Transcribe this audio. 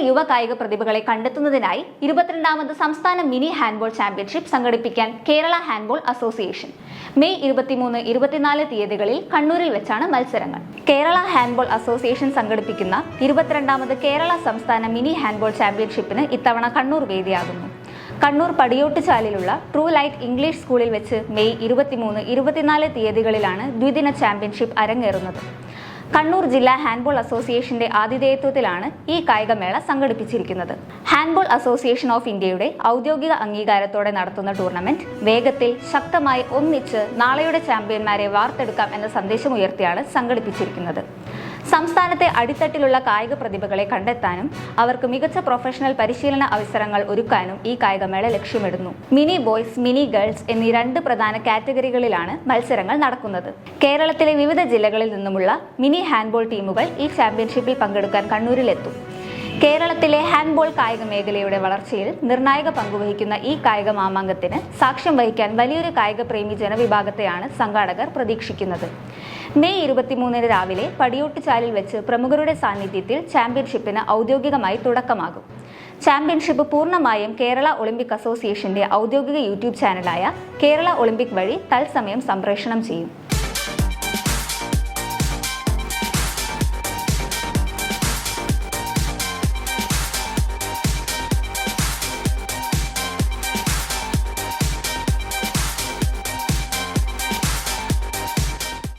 യുവ കായിക പ്രതിഭകളെ കണ്ടെത്തുന്നതിനായി 22ാമത് സംസ്ഥാന മിനി ഹാൻഡ്ബോൾ ചാമ്പ്യൻഷിപ്പ് സംഘടിപ്പിക്കാൻ കേരള ഹാൻഡ്ബോൾ അസോസിയേഷൻ മെയ് 23, 24 തീയതികളിൽ കണ്ണൂരിൽ വെച്ചാണ് മത്സരങ്ങൾ. കേരള ഹാൻഡ്ബോൾ അസോസിയേഷൻ സംഘടിപ്പിക്കുന്ന 22ാമത് കേരള സംസ്ഥാന മിനി ഹാൻഡ്ബോൾ ചാമ്പ്യൻഷിപ്പിന് ഇത്തവണ കണ്ണൂർ വേദിയാകുന്നു. കണ്ണൂർ പടിയോട്ടുചാലിലുള്ള ട്രൂ ലൈറ്റ് ഇംഗ്ലീഷ് സ്കൂളിൽ വെച്ച് മെയ് 23, 24 തീയതികളിലാണ് ദ്വിദിന ചാമ്പ്യൻഷിപ്പ് അരങ്ങേറുന്നത്. കണ്ണൂർ ജില്ലാ ഹാൻഡ്ബോൾ അസോസിയേഷന്റെ ആതിഥേയത്വത്തിലാണ് ഈ കായികമേള സംഘടിപ്പിച്ചിരിക്കുന്നത്. ഹാൻഡ്ബോൾ അസോസിയേഷൻ ഓഫ് ഇന്ത്യയുടെ ഔദ്യോഗിക അംഗീകാരത്തോടെ നടത്തുന്ന ടൂർണമെന്റ് വേഗത്തിൽ, ശക്തമായി, ഒന്നിച്ച് നാളെയുടെ ചാമ്പ്യന്മാരെ വാർത്തെടുക്കാം എന്ന സന്ദേശമുയർത്തിയാണ് സംഘടിപ്പിച്ചിരിക്കുന്നത്. സംസ്ഥാനത്തെ അടിത്തട്ടിലുള്ള കായിക പ്രതിഭകളെ കണ്ടെത്താനും അവർക്ക് മികച്ച പ്രൊഫഷണൽ പരിശീലന അവസരങ്ങൾ ഒരുക്കാനും ഈ കായികമേള ലക്ഷ്യമിടുന്നു. മിനി ബോയ്സ്, മിനി ഗേൾസ് എന്നീ 2 പ്രധാന കാറ്റഗറികളിലാണ് മത്സരങ്ങൾ നടക്കുന്നത്. കേരളത്തിലെ വിവിധ ജില്ലകളിൽ നിന്നുമുള്ള മിനി ഹാൻഡ്ബോൾ ടീമുകൾ ഈ ചാമ്പ്യൻഷിപ്പിൽ പങ്കെടുക്കാൻ കണ്ണൂരിലെത്തും. കേരളത്തിലെ ഹാൻഡ്ബോൾ കായിക മേഖലയുടെ വളർച്ചയിൽ നിർണായക പങ്കുവഹിക്കുന്ന ഈ കായിക മാമാങ്കത്തിന് സാക്ഷ്യം വഹിക്കാൻ വലിയൊരു കായിക പ്രേമി ജനവിഭാഗത്തെയാണ് സംഘാടകർ പ്രതീക്ഷിക്കുന്നത്. മെയ് 23 രാവിലെ പടിയോട്ടുചാലിൽ വെച്ച് പ്രമുഖരുടെ സാന്നിധ്യത്തിൽ ചാമ്പ്യൻഷിപ്പിന് ഔദ്യോഗികമായി തുടക്കമാകും. ചാമ്പ്യൻഷിപ്പ് പൂർണ്ണമായും കേരള ഒളിമ്പിക് അസോസിയേഷന്റെ ഔദ്യോഗിക യൂട്യൂബ് ചാനലായ കേരള ഒളിമ്പിക് വഴി തത്സമയം സംപ്രേഷണം ചെയ്യും.